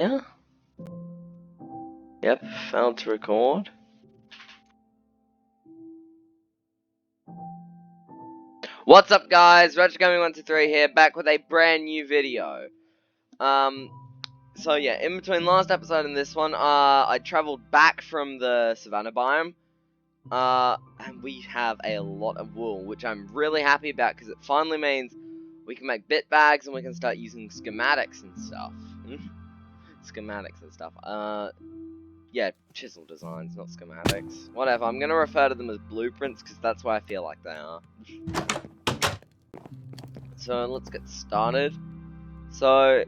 Yeah. Yep, failed to record. What's up, guys? RetroGaming123 here, back with a brand new video. So yeah, in between last episode and this one, I travelled back from the savannah biome, and we have a lot of wool, which I'm really happy about, because it finally means we can make bit bags and we can start using schematics and stuff. Schematics and stuff. Yeah, chisel designs, not schematics. Whatever, I'm gonna refer to them as blueprints, because that's what I feel like they are. So, let's get started. So,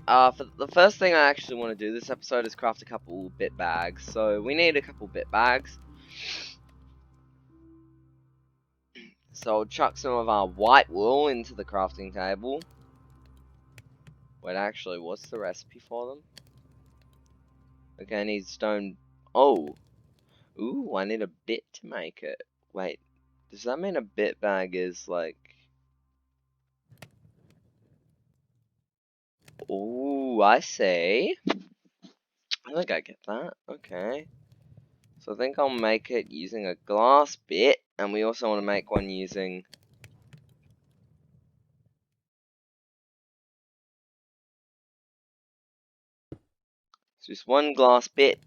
for the first thing I actually want to do this episode is craft a couple bit bags. So, we need a couple bit bags. So, I'll chuck some of our white wool into the crafting table. Wait, actually, what's the recipe for them? Okay, I need stone... Oh! Ooh, I need a bit to make it. Wait, does that mean a bit bag is like... Ooh, I see. I think I get that. Okay. So I think I'll make it using a glass bit, and we also want to make one using... just one glass bit.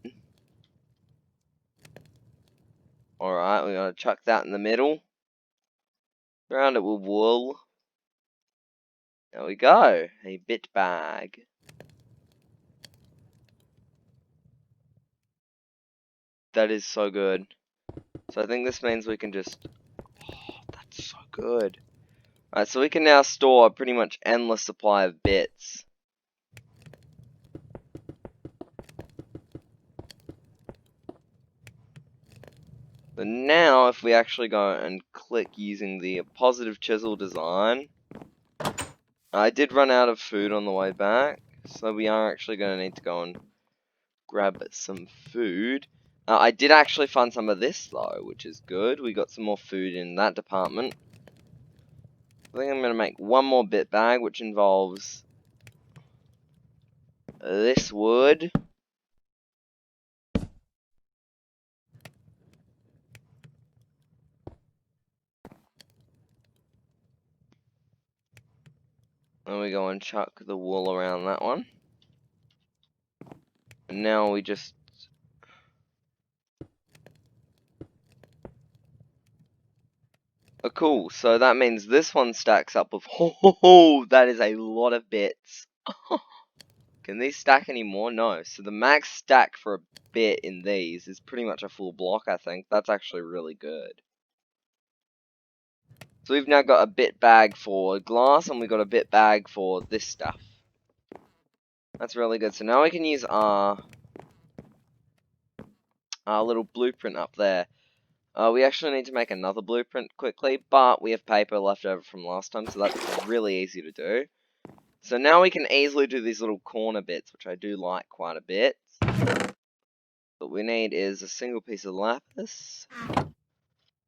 Alright, we're going to chuck that in the middle. Surround it with wool. There we go. A bit bag. That is so good. So I think this means we can just... Oh, that's so good. Alright, so we can now store a pretty much endless supply of bits. But now, if we actually go and click using the positive chisel design, I did run out of food on the way back, so we are actually going to need to go and grab some food. I did actually find some of this, though, which is good. We got some more food in that department. I think I'm going to make one more bit bag, which involves this wood. Then we go and chuck the wool around that one. And now we just... Oh, cool. So that means this one stacks up with... Oh, that is a lot of bits. Can these stack anymore? No. So the max stack for a bit in these is pretty much a full block, I think. That's actually really good. So we've now got a bit bag for glass, and we've got a bit bag for this stuff. That's really good. So now we can use our little blueprint up there. We actually need to make another blueprint quickly, but we have paper left over from last time, so that's really easy to do. So now we can easily do these little corner bits, which I do like quite a bit. What we need is a single piece of lapis.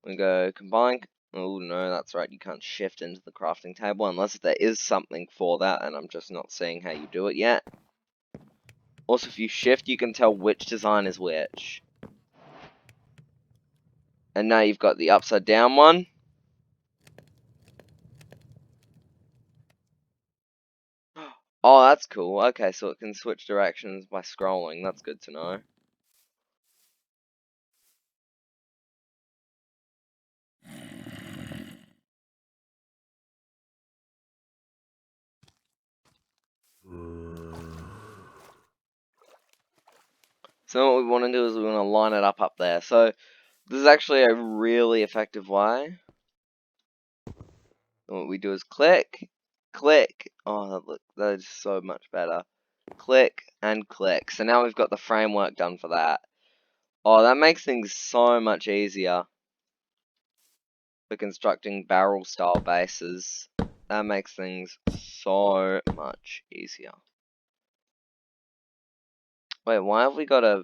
We go combine. Oh no, that's right, you can't shift into the crafting table unless there is something for that, and I'm just not seeing how you do it yet. Also, if you shift, you can tell which design is which. And now you've got the upside down one. Oh, that's cool. Okay, so it can switch directions by scrolling. That's good to know. So what we want to do is we want to line it up there. So this is actually a really effective way. And what we do is click, click. Oh, look, that is so much better. Click and click. So now we've got the framework done for that. Oh, that makes things so much easier for constructing barrel style bases. That makes things so much easier. Wait, why have we got a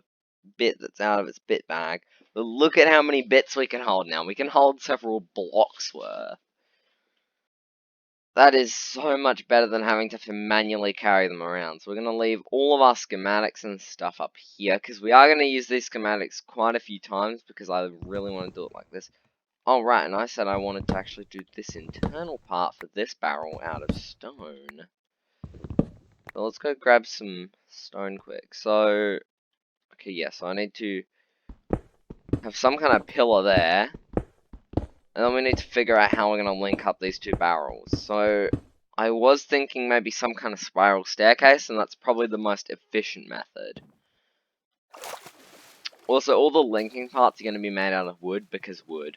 bit that's out of its bit bag? But look at how many bits we can hold now. We can hold several blocks worth. That is so much better than having to manually carry them around. So we're going to leave all of our schematics and stuff up here, because we are going to use these schematics quite a few times, because I really want to do it like this. Oh, right, and I said I wanted to actually do this internal part for this barrel out of stone. So let's go grab some stone quick. So, okay, yeah, so I need to have some kind of pillar there. And then we need to figure out how we're going to link up these two barrels. So, I was thinking maybe some kind of spiral staircase, and that's probably the most efficient method. Also, all the linking parts are going to be made out of wood, because wood.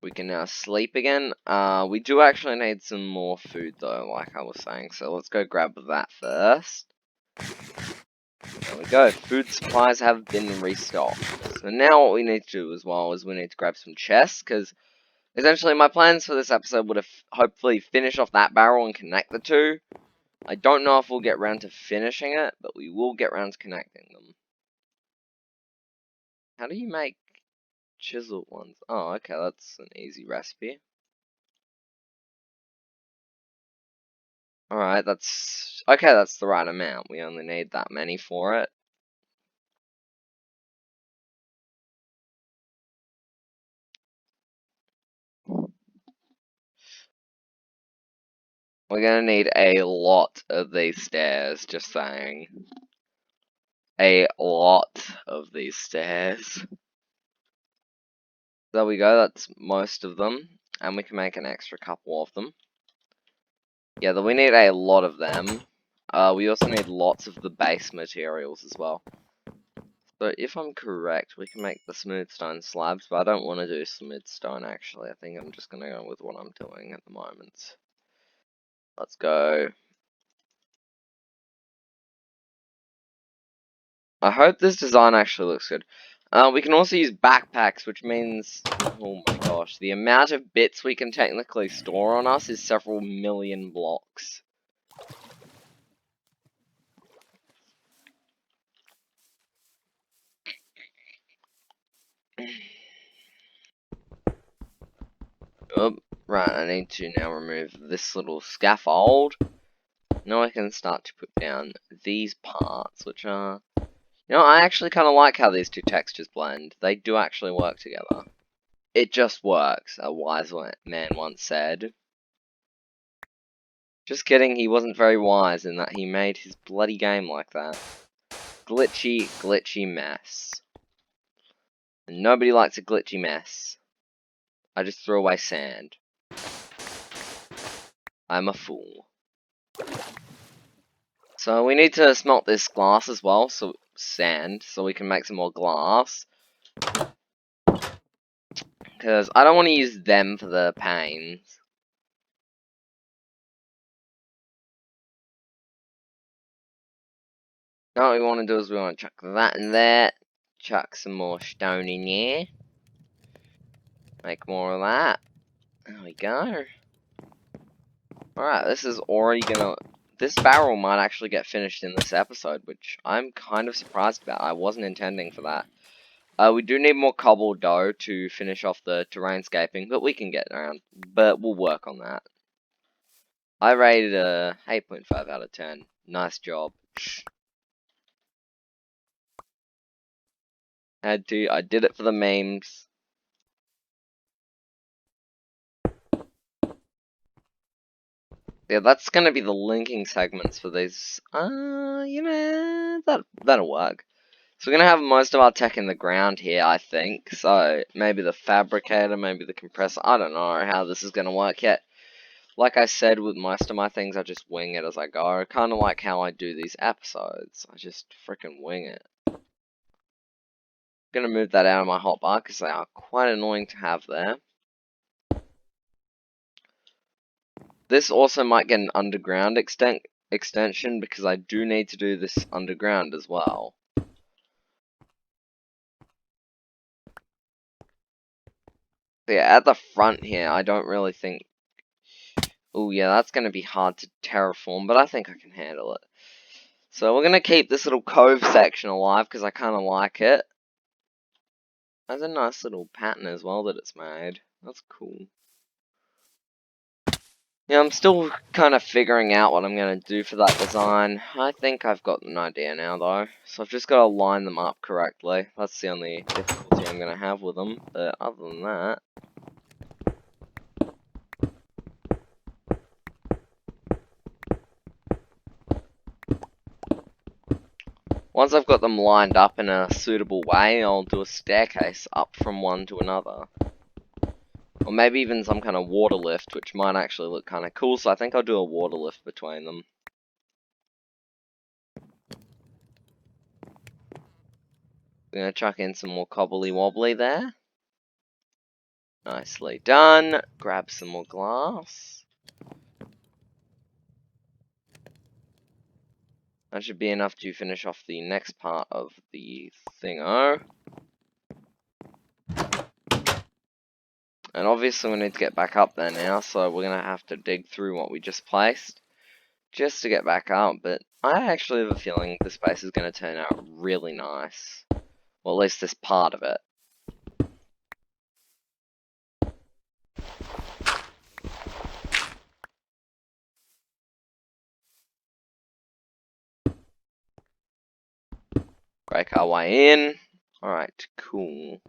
We can now sleep again. We do actually need some more food though, like I was saying, so let's go grab that first. There we go, food supplies have been restocked. So now what we need to do as well is we need to grab some chests, because essentially my plans for this episode would have hopefully finish off that barrel and connect the two. I don't know if we'll get around to finishing it, but we will get around to connecting them. How do you make chiseled ones? Oh, okay, that's an easy recipe. Alright, that's the right amount. We only need that many for it. We're gonna need a lot of these stairs, just saying. A lot of these stairs. There we go, that's most of them. And we can make an extra couple of them. Yeah, we need a lot of them. We also need lots of the base materials as well. So if I'm correct, we can make the smooth stone slabs, but I don't want to do smooth stone actually. I think I'm just gonna go with what I'm doing at the moment. Let's go. I hope this design actually looks good. We can also use backpacks, which means, oh my gosh, the amount of bits we can technically store on us is several million blocks. Oh, right, I need to now remove this little scaffold. Now I can start to put down these parts, which are... You know, I actually kind of like how these two textures blend. They do actually work together. It just works, a wise man once said. Just kidding, he wasn't very wise in that he made his bloody game like that. Glitchy, glitchy mess. And nobody likes a glitchy mess. I just threw away sand. I'm a fool. So we need to smelt this glass as well, so sand, so we can make some more glass. Because I don't want to use them for the panes. Now what we want to do is we want to chuck that in there. Chuck some more stone in here. Make more of that. There we go. Alright, this is already gonna... This barrel might actually get finished in this episode, which I'm kind of surprised about. I wasn't intending for that. We do need more cobble dough to finish off the terrainscaping, but we can get around. But we'll work on that. I rated a 8.5 out of 10. Nice job. Had to. I did it for the memes. Yeah, that's gonna be the linking segments for these. You know, that'll work. So we're gonna have most of our tech in the ground here, I think. So maybe the fabricator, maybe the compressor. I don't know how this is gonna work yet. Like I said, with most of my things, I just wing it as I go. Kind of like how I do these episodes. I just freaking wing it. Gonna move that out of my hotbar because they are quite annoying to have there. This also might get an underground extension because I do need to do this underground as well. So yeah, at the front here, I don't really think... Oh yeah, that's going to be hard to terraform, but I think I can handle it. So we're going to keep this little cove section alive because I kind of like it. There's a nice little pattern as well that it's made. That's cool. Yeah, I'm still kind of figuring out what I'm going to do for that design. I think I've got an idea now, though. So I've just got to line them up correctly. That's the only difficulty I'm going to have with them. But other than that... Once I've got them lined up in a suitable way, I'll do a staircase up from one to another. Or maybe even some kind of water lift, which might actually look kind of cool, so I think I'll do a water lift between them. I'm going to chuck in some more cobbly wobbly there. Nicely done. Grab some more glass. That should be enough to finish off the next part of the thingo. And obviously we need to get back up there now, so we're going to have to dig through what we just placed. Just to get back up, but I actually have a feeling this base is going to turn out really nice. Well, at least this part of it. Break our way in. Alright, cool.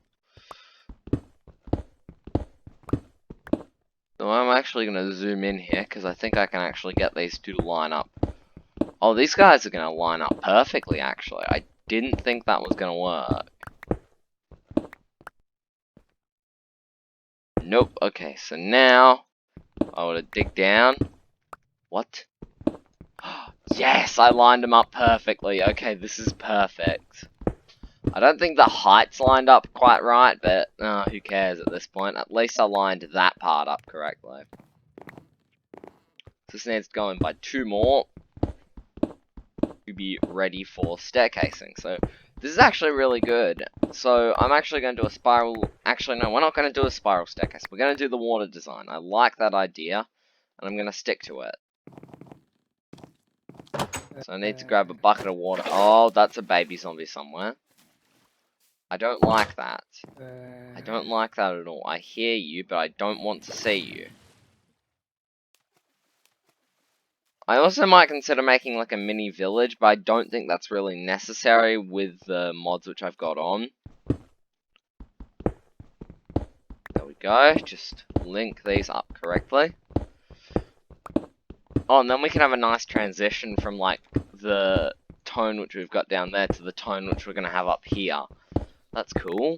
So I'm actually going to zoom in here, because I think I can actually get these two to line up. Oh, these guys are going to line up perfectly, actually. I didn't think that was going to work. Nope. Okay, so now I want to dig down. What? Yes, I lined them up perfectly. Okay, this is perfect. I don't think the height's lined up quite right, but who cares at this point. At least I lined that part up correctly. This needs to go in by 2 more to be ready for staircasing. So this is actually really good. So I'm actually going to do a spiral... Actually, no, we're not going to do a spiral staircase. We're going to do the water design. I like that idea, and I'm going to stick to it. So I need to grab a bucket of water. Oh, that's a baby zombie somewhere. I don't like that. I don't like that at all. I hear you, but I don't want to see you. I also might consider making like a mini village, but I don't think that's really necessary with the mods which I've got on. There we go. Just link these up correctly. Oh, and then we can have a nice transition from like the tone which we've got down there to the tone which we're going to have up here. That's cool.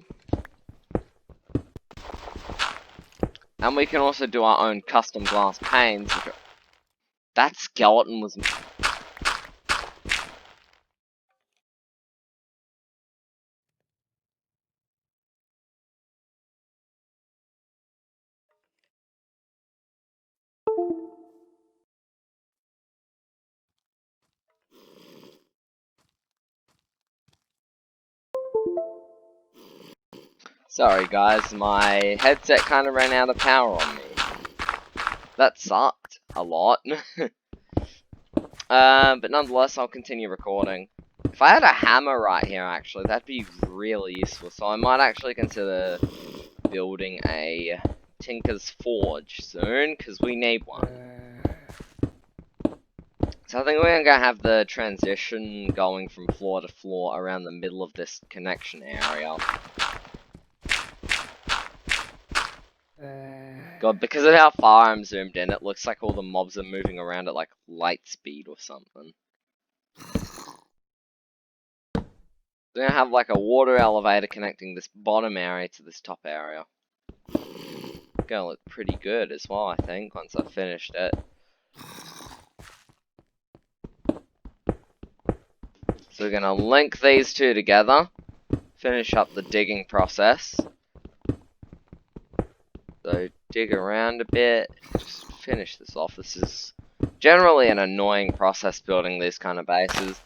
And we can also do our own custom glass panes. That skeleton was... Sorry guys, my headset kind of ran out of power on me. That sucked a lot. But nonetheless, I'll continue recording. If I had a hammer right here, actually, that'd be really useful. So I might actually consider building a Tinker's Forge soon, because we need one. So I think we're going to have the transition going from floor to floor around the middle of this connection area. God, because of how far I'm zoomed in, it looks like all the mobs are moving around at like light speed or something. We're gonna have like a water elevator connecting this bottom area to this top area. It's gonna look pretty good as well, I think, once I've finished it. So we're gonna link these two together, finish up the digging process. So dig around a bit, just finish this off. This is generally an annoying process building these kind of bases.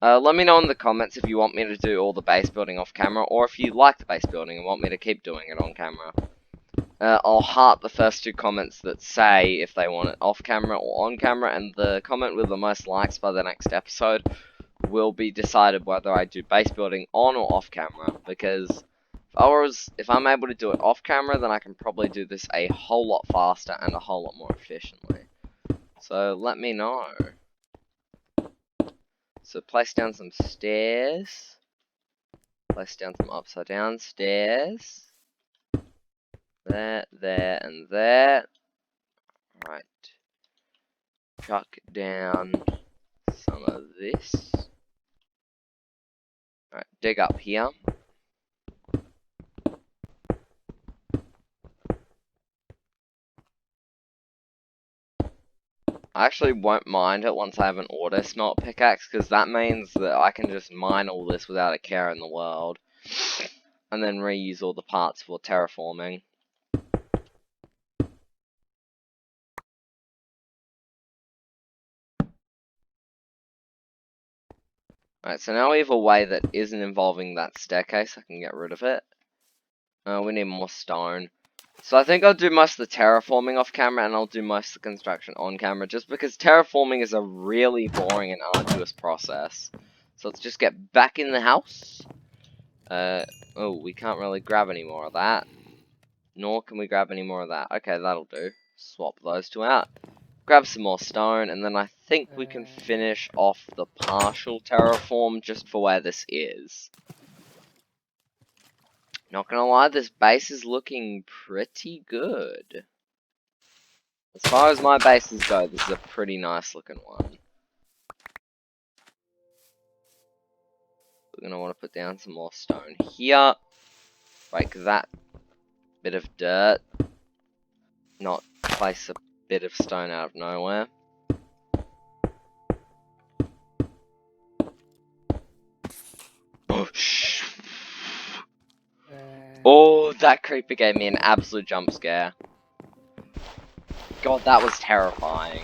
Let me know in the comments if you want me to do all the base building off camera, or if you like the base building and want me to keep doing it on camera. I'll heart the first 2 comments that say if they want it off camera or on camera, and the comment with the most likes by the next episode will be decided whether I do base building on or off camera, because if I'm able to do it off camera, then I can probably do this a whole lot faster and a whole lot more efficiently. So let me know. So place down some stairs. Place down some upside down stairs. There, there, and there. Right. Chuck down some of this. Alright, dig up here. I actually won't mind it once I have an auto smelt pickaxe, because that means that I can just mine all this without a care in the world. And then reuse all the parts for terraforming. Alright, so now we have a way that isn't involving that staircase. I can get rid of it. We need more stone. So I think I'll do most of the terraforming off camera, and I'll do most of the construction on camera, just because terraforming is a really boring and arduous process. So let's just get back in the house. Oh, we can't really grab any more of that. Nor can we grab any more of that. Okay, that'll do. Swap those two out. Grab some more stone, and then I think we can finish off the partial terraform just for where this is. Not gonna lie, this base is looking pretty good. As far as my bases go, this is a pretty nice looking one. We're gonna want to put down some more stone here. Break that bit of dirt. Not place a bit of stone out of nowhere. Oh, shh. Oh, that creeper gave me an absolute jump scare. God, that was terrifying.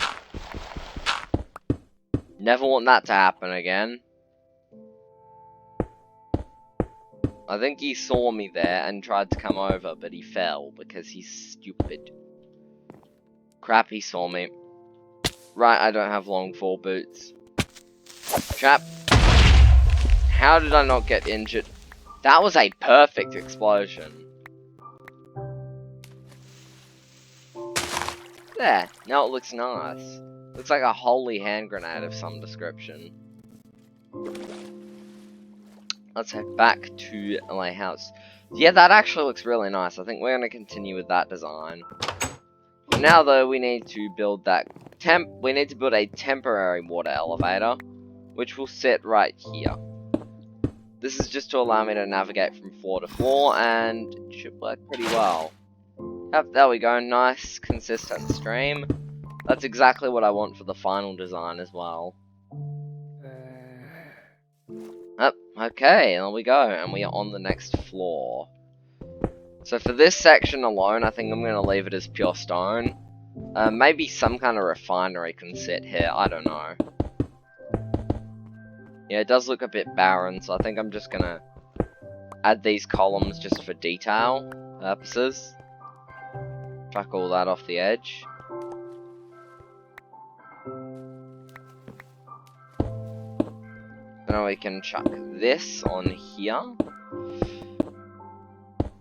Never want that to happen again. I think he saw me there and tried to come over, but he fell because he's stupid. Crap, he saw me. Right, I don't have long fall boots. Chap. How did I not get injured? That was a perfect explosion. There, now it looks nice. Looks like a holy hand grenade of some description. Let's head back to my house. Yeah, that actually looks really nice. I think we're going to continue with that design. For now, though, we need to build that we need to build a temporary water elevator, which will sit right here. This is just to allow me to navigate from floor to floor, and it should work pretty well. Yep, there we go. Nice, consistent stream. That's exactly what I want for the final design as well. Yep, okay, there we go, and we are on the next floor. So for this section alone, I think I'm going to leave it as pure stone. Maybe some kind of refinery can sit here, I don't know. Yeah, it does look a bit barren, so I think I'm just going to add these columns just for detail purposes. Chuck all that off the edge. Now we can chuck this on here.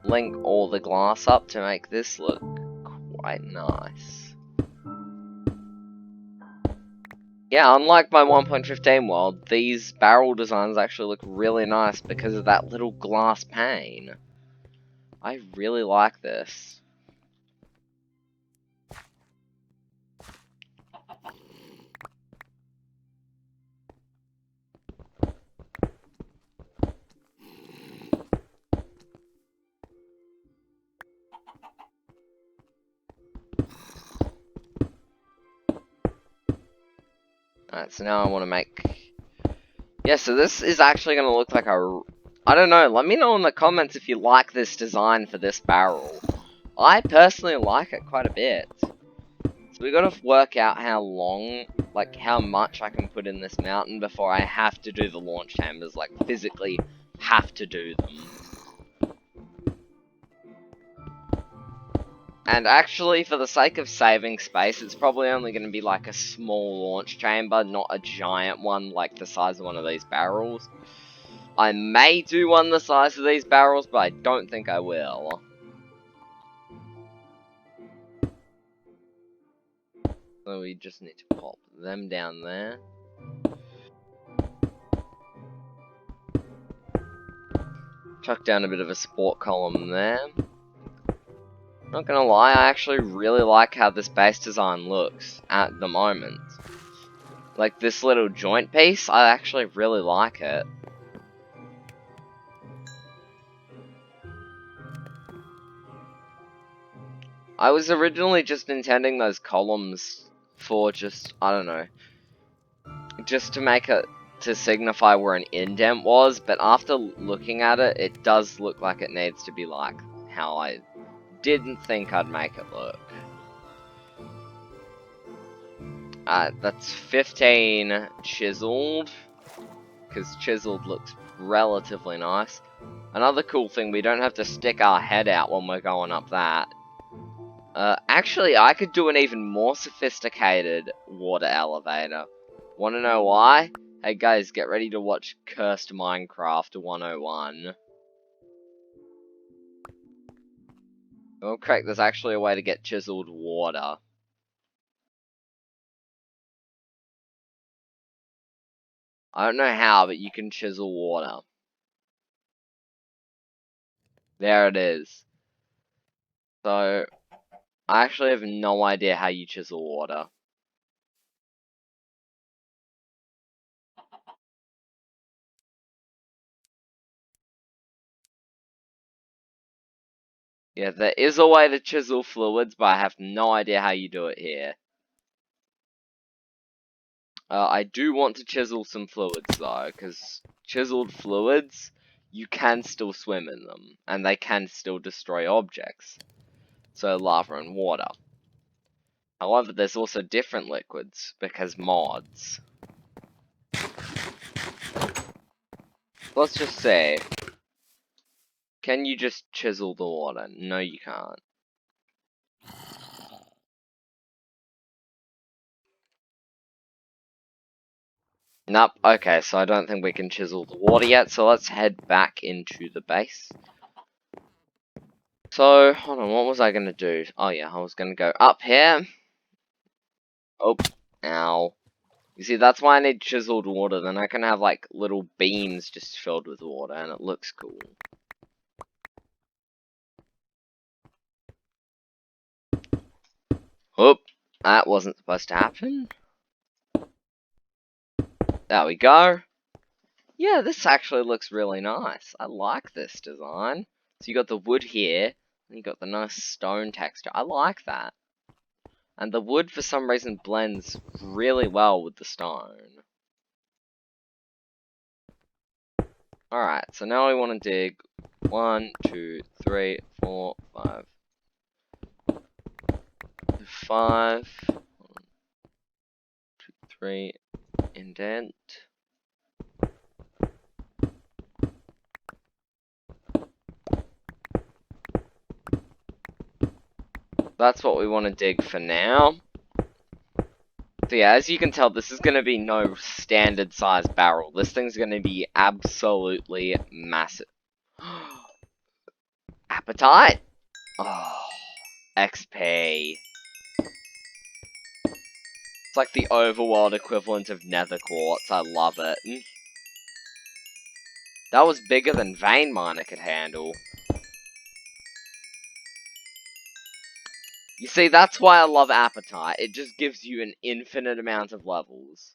Link all the glass up to make this look quite nice. Yeah, unlike my 1.15 world, these barrel designs actually look really nice because of that little glass pane. I really like this. Alright, so now I want to make... Yeah, so this is actually going to look like a... I don't know, let me know in the comments if you like this design for this barrel. I personally like it quite a bit. So we gotta work out how long, like how much I can put in this mountain before I have to do the launch chambers, like physically have to do them. And actually, for the sake of saving space, it's probably only going to be like a small launch chamber, not a giant one like the size of one of these barrels. I may do one the size of these barrels, but I don't think I will. So we just need to pop them down there. Chuck down a bit of a support column there. Not gonna lie, I actually really like how this base design looks at the moment. Like this little joint piece, I actually really like it. I was originally just intending those columns for just, I don't know, just to make it, to signify where an indent was, but after looking at it, it does look like it needs to be like how I didn't think I'd make it look. That's 15 chiseled, because chiseled looks relatively nice. Another cool thing, we don't have to stick our head out when we're going up that. Actually, I could do an even more sophisticated water elevator. Wanna know why? Hey guys, get ready to watch Cursed Minecraft 101. Oh, correct, there's actually a way to get chiseled water. I don't know how, but you can chisel water. There it is. So, I actually have no idea how you chisel water. Yeah, there is a way to chisel fluids, but I have no idea how you do it here. I do want to chisel some fluids though, because chiseled fluids, you can still swim in them, and they can still destroy objects. So lava and water. However, there's also different liquids, because mods. Let's just say, can you just chisel the water? No, you can't. Nope, okay, so I don't think we can chisel the water yet, so let's head back into the base. So, hold on, what was I gonna do? Oh yeah, I was gonna go up here. Oh, ow. You see, that's why I need chiseled water, then I can have, like, little beams just filled with water, and it looks cool. Oop, that wasn't supposed to happen. There we go. Yeah, this actually looks really nice. I like this design. So you got the wood here, and you got the nice stone texture. I like that. And the wood, for some reason, blends really well with the stone. Alright, so now we want to dig 1, 2, 3, 4, 5. 5. 1, 2, 3. Indent. That's what we want to dig for now. So yeah, as you can tell, this is going to be no standard size barrel. This thing's going to be absolutely massive. Appetite? Oh, XP. It's like the overworld equivalent of nether quartz. I love it. That was bigger than vein miner could handle. You see, that's why I love Appetite. It just gives you an infinite amount of levels.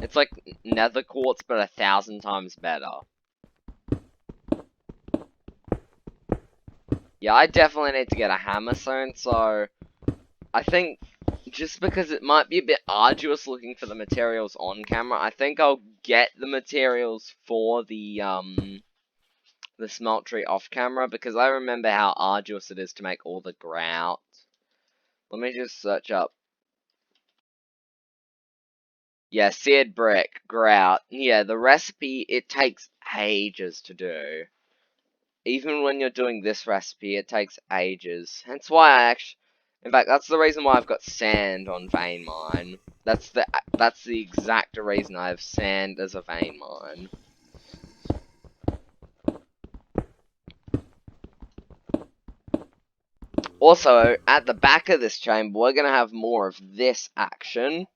It's like nether quartz, but 1,000 times better. Yeah, I definitely need to get a hammer soon, so I think just because it might be a bit arduous looking for the materials on camera, I think I'll get the materials for the smeltery off camera, because I remember how arduous it is to make all the grout. Let me just search up. Yeah, seared brick, grout. Yeah, the recipe, it takes ages to do. even when you're doing this recipe, it takes ages. Hence why I actually, in fact, that's the reason why I've got sand on vein mine. That's the exact reason I have sand as a vein mine. Also, at the back of this chamber, we're gonna have more of this action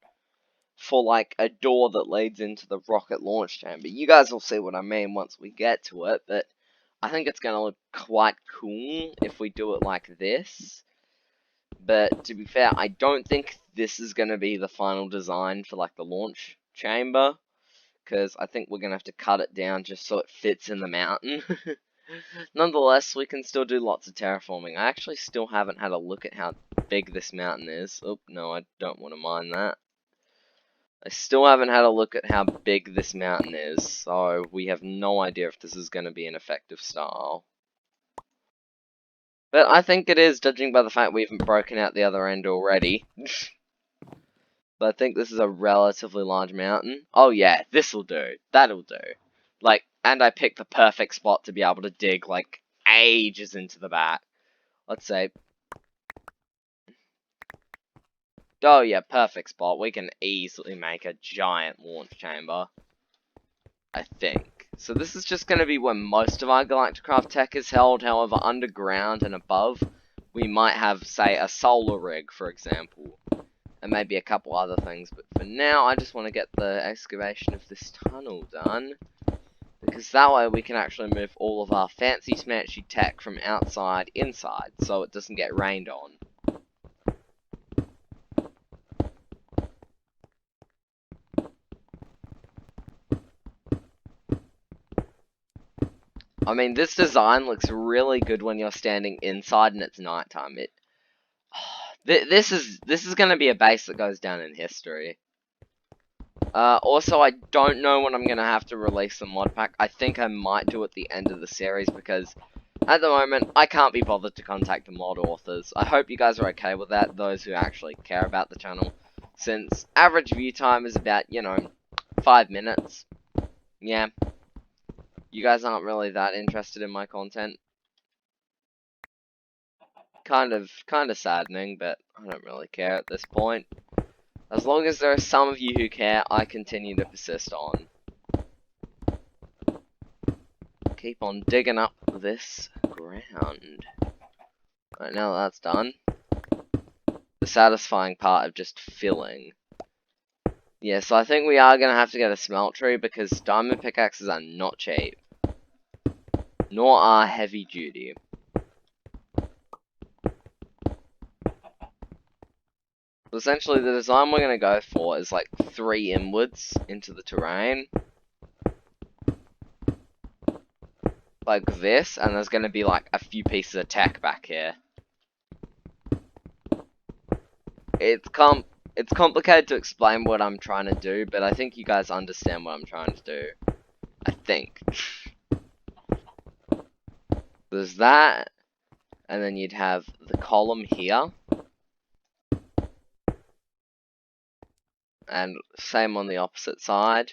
for like a door that leads into the rocket launch chamber. You guys will see what I mean once we get to it, but I think it's gonna look quite cool if we do it like this. But to be fair, I don't think this is gonna be the final design for like the launch chamber, because I think we're gonna have to cut it down just so it fits in the mountain. Nonetheless, we can still do lots of terraforming. I actually still haven't had a look at how big this mountain is. Oh, no, I don't want to mine that. I still haven't had a look at how big this mountain is, so we have no idea if this is going to be an effective style. But I think it is, judging by the fact we haven't broken out the other end already. But I think this is a relatively large mountain. Oh yeah, this'll do. That'll do. Like, and I picked the perfect spot to be able to dig, like, ages into the back. Let's say. Oh yeah, perfect spot. We can easily make a giant launch chamber. I think. So this is just going to be where most of our Galacticraft tech is held. However, underground and above, we might have, say, a solar rig, for example. And maybe a couple other things. But for now, I just want to get the excavation of this tunnel done. Because that way we can actually move all of our fancy smanchy tech from outside inside. So it doesn't get rained on. I mean, this design looks really good when you're standing inside and it's nighttime. This is going to be a base that goes down in history. Also, I don't know when I'm going to have to release the mod pack. I think I might do at the end of the series because at the moment, I can't be bothered to contact the mod authors. I hope you guys are okay with that, those who actually care about the channel. Since average view time is about, 5 minutes. Yeah. You guys aren't really that interested in my content. Kind of saddening, but I don't really care at this point. As long as there are some of you who care, I continue to persist on. Keep on digging up this ground. Right, now that that's done, the satisfying part of just filling. Yeah, so I think we are going to have to get a smeltery because diamond pickaxes are not cheap. Nor are heavy duty. So essentially, the design we're going to go for is like 3 inwards into the terrain. Like this, and there's going to be like a few pieces of tech back here. It's complicated to explain what I'm trying to do, but I think you guys understand what I'm trying to do. I think. There's that, and then you'd have the column here. And same on the opposite side.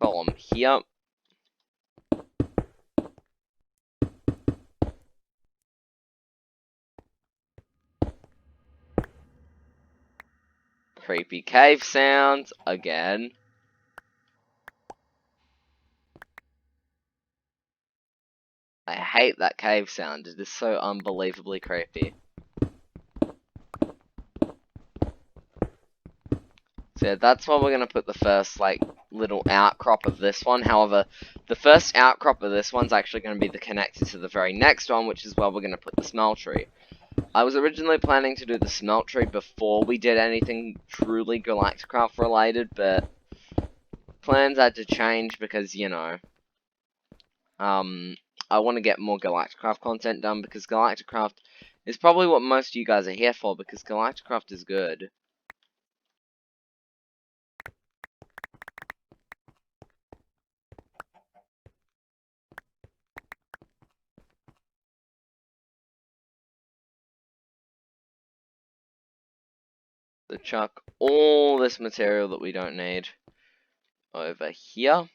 Column here. Creepy cave sounds again. I hate that cave sound. It is so unbelievably creepy. So yeah, that's why we're going to put the first, like, little outcrop of this one. However, the first outcrop of this one's actually going to be the connector to the very next one, which is where we're going to put the smeltery. I was originally planning to do the smeltery before we did anything truly Galacticraft related, but plans had to change because, I want to get more Galacticraft content done because Galacticraft is probably what most of you guys are here for because Galacticraft is good. So chuck all this material that we don't need over here.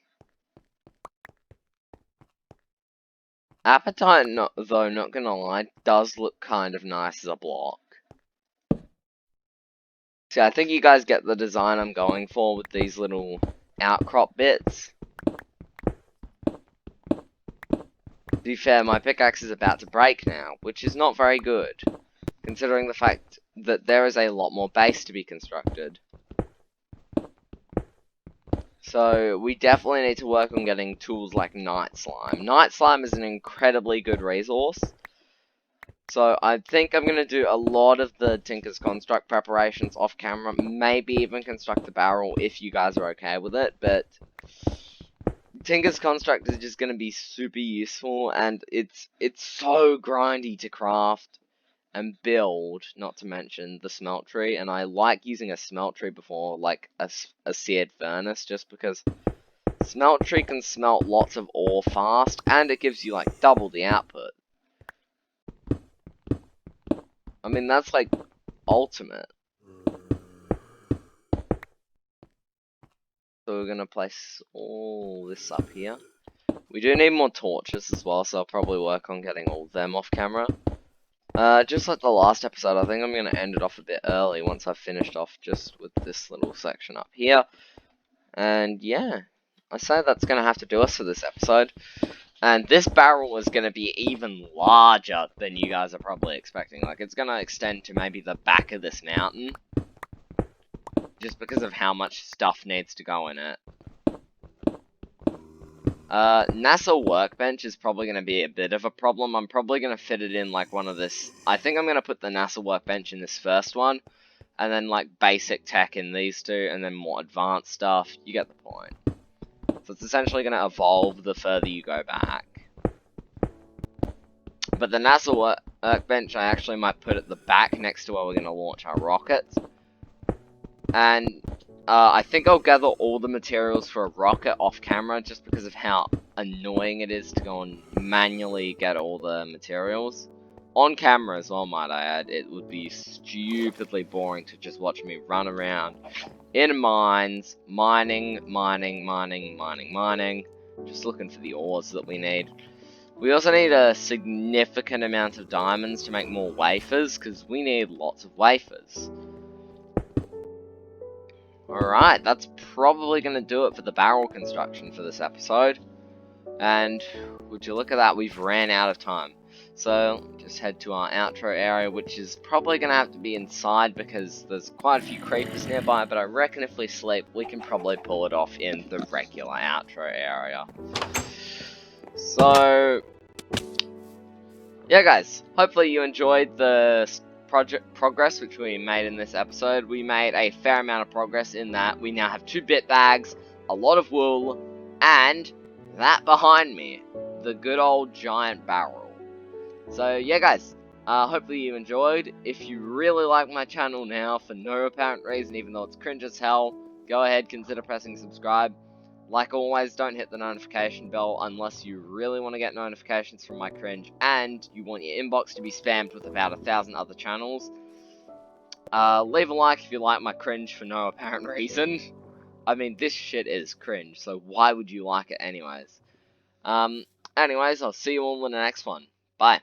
Appetite, though, not gonna lie, does look kind of nice as a block. See, I think you guys get the design I'm going for with these little outcrop bits. To be fair, my pickaxe is about to break now, which is not very good, considering the fact that there is a lot more base to be constructed. So, we definitely need to work on getting tools like Night Slime. Night Slime is an incredibly good resource. So, I think I'm going to do a lot of the Tinker's Construct preparations off camera. Maybe even construct the barrel if you guys are okay with it. But Tinker's Construct is just going to be super useful. And it's so grindy to craft and build, not to mention the smeltery. And I like using a smeltery before, like, a seared furnace, just because smeltery can smelt lots of ore fast, and it gives you, like, double the output. I mean, that's, like, ultimate. So we're gonna place all this up here. We do need more torches as well, so I'll probably work on getting all of them off camera. Just like the last episode, I think I'm gonna end it off a bit early once I've finished off just with this little section up here. And yeah, I say that's gonna have to do us for this episode. And this barrel is gonna be even larger than you guys are probably expecting. Like, it's gonna extend to maybe the back of this mountain, just because of how much stuff needs to go in it. NASA workbench is probably going to be a bit of a problem. I'm probably going to fit it in like one of this. I think I'm going to put the NASA workbench in this first one, and then like basic tech in these two, and then more advanced stuff. You get the point. So it's essentially going to evolve the further you go back. But the NASA workbench I actually might put at the back next to where we're going to launch our rockets. And I think I'll gather all the materials for a rocket off camera just because of how annoying it is to go and manually get all the materials. On camera as well, might I add. It would be stupidly boring to just watch me run around in mines, mining, just looking for the ores that we need. We also need a significant amount of diamonds to make more wafers, because we need lots of wafers. Alright, that's probably going to do it for the barrel construction for this episode. And would you look at that, we've ran out of time. So, just head to our outro area, which is probably going to have to be inside because there's quite a few creepers nearby, but I reckon if we sleep, we can probably pull it off in the regular outro area. So, yeah guys, hopefully you enjoyed the progress which we made in this episode. We made a fair amount of progress in that we now have 2 bit bags, a lot of wool, and that behind me, the good old giant barrel. So yeah guys, hopefully you enjoyed. If you really like my channel now for no apparent reason, even though it's cringe as hell, go ahead, consider pressing subscribe. Like always, don't hit the notification bell unless you really want to get notifications from my cringe and you want your inbox to be spammed with about 1,000 other channels. Leave a like if you like my cringe for no apparent reason. I mean, this shit is cringe, so why would you like it anyways? Anyways, I'll see you all in the next one. Bye.